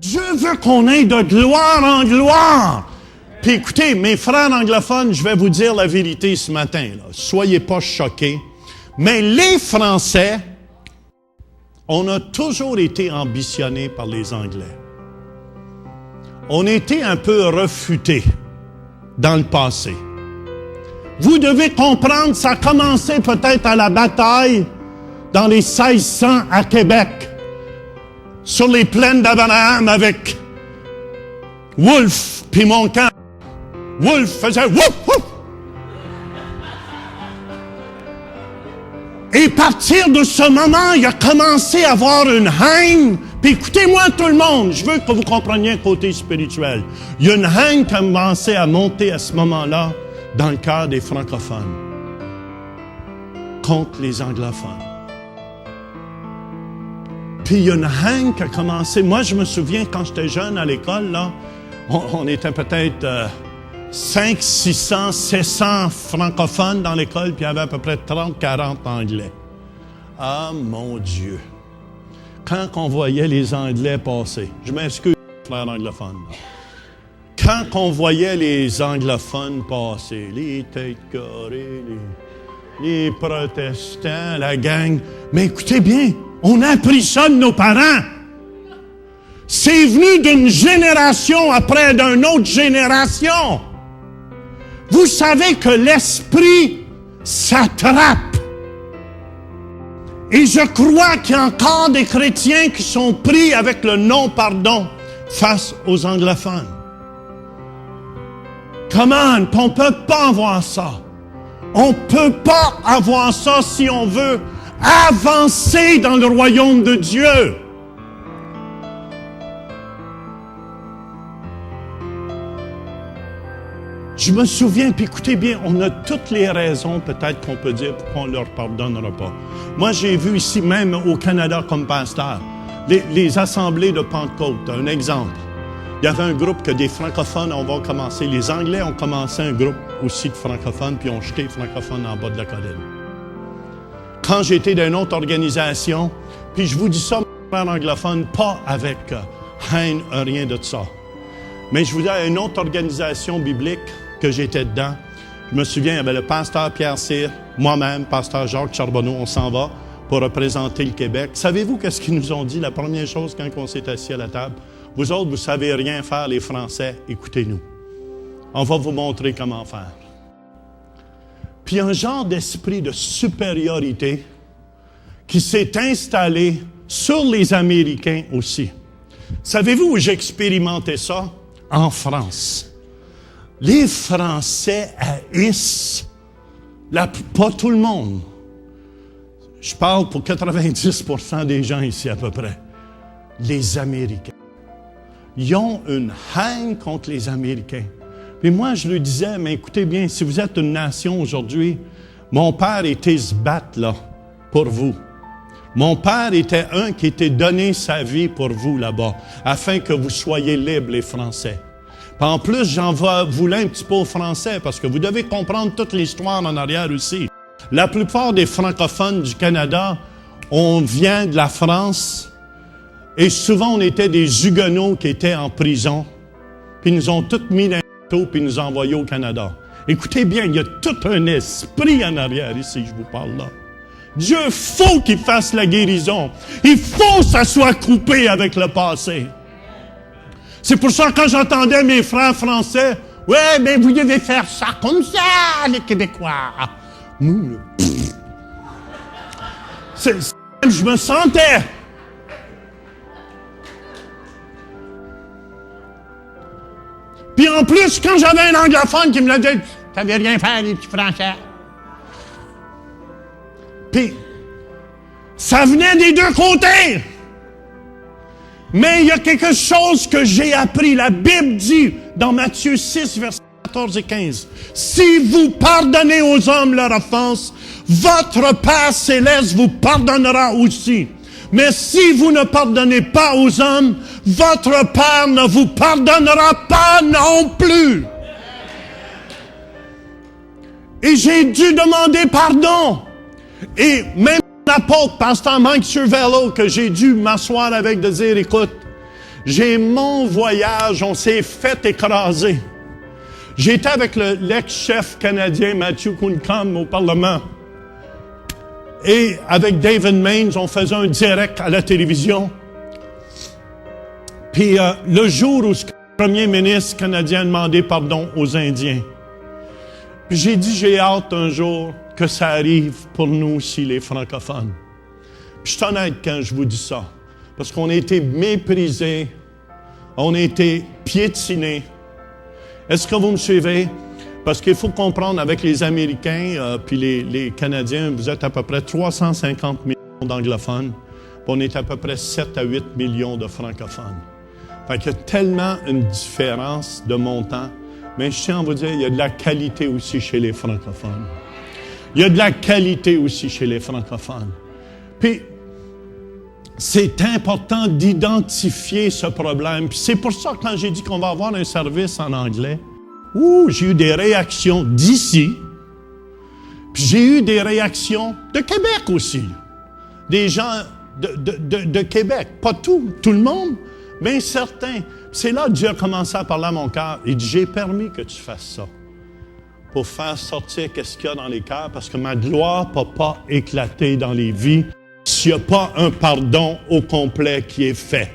Dieu veut qu'on aille de gloire en gloire. Puis écoutez, mes frères anglophones, je vais vous dire la vérité ce matin. Là. Soyez pas choqués. Mais les Français, on a toujours été ambitionnés par les Anglais. On a été un peu refutés dans le passé. Vous devez comprendre, ça a commencé peut-être à la bataille dans les 1600 à Québec, sur les plaines d'Abraham avec Wolfe puis Montcalm. Wolfe faisait wouf, wouf. Et à partir de ce moment, il a commencé à avoir une haine. Puis écoutez-moi tout le monde, je veux que vous compreniez le côté spirituel. Il y a une haine qui a commencé à monter à ce moment-là dans le cœur des francophones contre les anglophones. Puis il y a une haine qui a commencé. Moi, je me souviens, quand j'étais jeune à l'école, là, on était peut-être 500, 600, 700 francophones dans l'école, puis il y avait à peu près 30, 40 anglais. Ah, mon Dieu! Quand on voyait les Anglais passer, je m'excuse, frères anglophones, là. Quand on voyait les anglophones passer, les têtes carrées, les protestants, la gang, mais écoutez bien, on a appris ça de nos parents. C'est venu d'une génération après d'une autre génération. Vous savez que l'esprit s'attrape. Et je crois qu'il y a encore des chrétiens qui sont pris avec le non-pardon face aux anglophones. Come on, on ne peut pas avoir ça. On ne peut pas avoir ça si on veut avancer dans le royaume de Dieu. Je me souviens, puis écoutez bien, on a toutes les raisons peut-être qu'on peut dire pourquoi on ne leur pardonnera pas. Moi, j'ai vu ici, même au Canada comme pasteur, les assemblées de Pentecôte. Un exemple. Il y avait un groupe que des francophones ont commencé. Les Anglais ont commencé un groupe aussi de francophones, puis ont jeté les francophones en bas de la colline. Quand j'étais dans une autre organisation, puis je vous dis ça, mes frères anglophones, pas avec haine, rien de ça. Mais je vous dis, à une autre organisation biblique que j'étais dedans, je me souviens, il y avait le pasteur Pierre Cyr, moi-même, pasteur Jacques Charbonneau, on s'en va pour représenter le Québec. Savez-vous qu'est-ce qu'ils nous ont dit la première chose quand on s'est assis à la table? Vous autres, vous ne savez rien faire, les Français, écoutez-nous. On va vous montrer comment faire. Puis un genre d'esprit de supériorité qui s'est installé sur les Américains aussi. Savez-vous où j'ai expérimenté ça? En France. Les Français haïssent, pas tout le monde. Je parle pour 90% des gens ici à peu près. Les Américains. Ils ont une haine contre les Américains. Puis moi, je lui disais, mais écoutez bien, si vous êtes une nation aujourd'hui, mon père était se battre là, pour vous. Mon père était un qui était donné sa vie pour vous là-bas, afin que vous soyez libres, les Français. Puis en plus, j'en voulais un petit peu aux Français, parce que vous devez comprendre toute l'histoire en arrière aussi. La plupart des francophones du Canada, on vient de la France, et souvent on était des Huguenots qui étaient en prison, puis ils nous ont tous mis dans un bateau, puis nous envoyés au Canada. Écoutez bien, il y a tout un esprit en arrière ici, je vous parle là. Dieu, faut qu'il fasse la guérison. Il faut que ça soit coupé avec le passé. C'est pour ça que quand j'entendais mes frères français, « Ouais, mais vous devez faire ça comme ça, les Québécois. » Nous, je me sentais. Puis en plus, quand j'avais un anglophone qui me disait « T'avais rien fait, les petits Français. » Puis, ça venait des deux côtés. Mais il y a quelque chose que j'ai appris. La Bible dit dans Matthieu 6, versets 14 et 15, « Si vous pardonnez aux hommes leur offense, votre Père céleste vous pardonnera aussi. Mais si vous ne pardonnez pas aux hommes, votre Père ne vous pardonnera pas non plus. » Et j'ai dû demander pardon. Et même l'apôtre, pasteur Mike Cervello, que j'ai dû m'asseoir avec, de dire, écoute, J'ai mon voyage, on s'est fait écraser. J'étais avec l'ex-chef canadien Matthew Kunkam au Parlement. Et avec David Maines, on faisait un direct à la télévision. Puis le jour où le premier ministre canadien a demandé pardon aux Indiens, puis j'ai dit, j'ai hâte un jour que ça arrive pour nous aussi, les francophones. Puis je suis honnête quand je vous dis ça, parce qu'on a été méprisés, on a été piétinés. Est-ce que vous me suivez? Parce qu'il faut comprendre, avec les Américains puis les Canadiens, vous êtes à peu près 350 millions d'anglophones, puis on est à peu près 7 à 8 millions de francophones. Fait qu'il y a tellement une différence de montant, mais je tiens à vous dire, il y a de la qualité aussi chez les francophones. Il y a de la qualité aussi chez les francophones. Puis, c'est important d'identifier ce problème. Puis c'est pour ça que quand j'ai dit qu'on va avoir un service en anglais, j'ai eu des réactions d'ici, puis j'ai eu des réactions de Québec aussi. Des gens de Québec. Pas tout le monde, mais certains. C'est là que Dieu a commencé à parler à mon cœur. Il dit, j'ai permis que tu fasses ça pour faire sortir qu'est-ce qu'il y a dans les cœurs, parce que ma gloire ne peut pas éclater dans les vies s'il n'y a pas un pardon au complet qui est fait.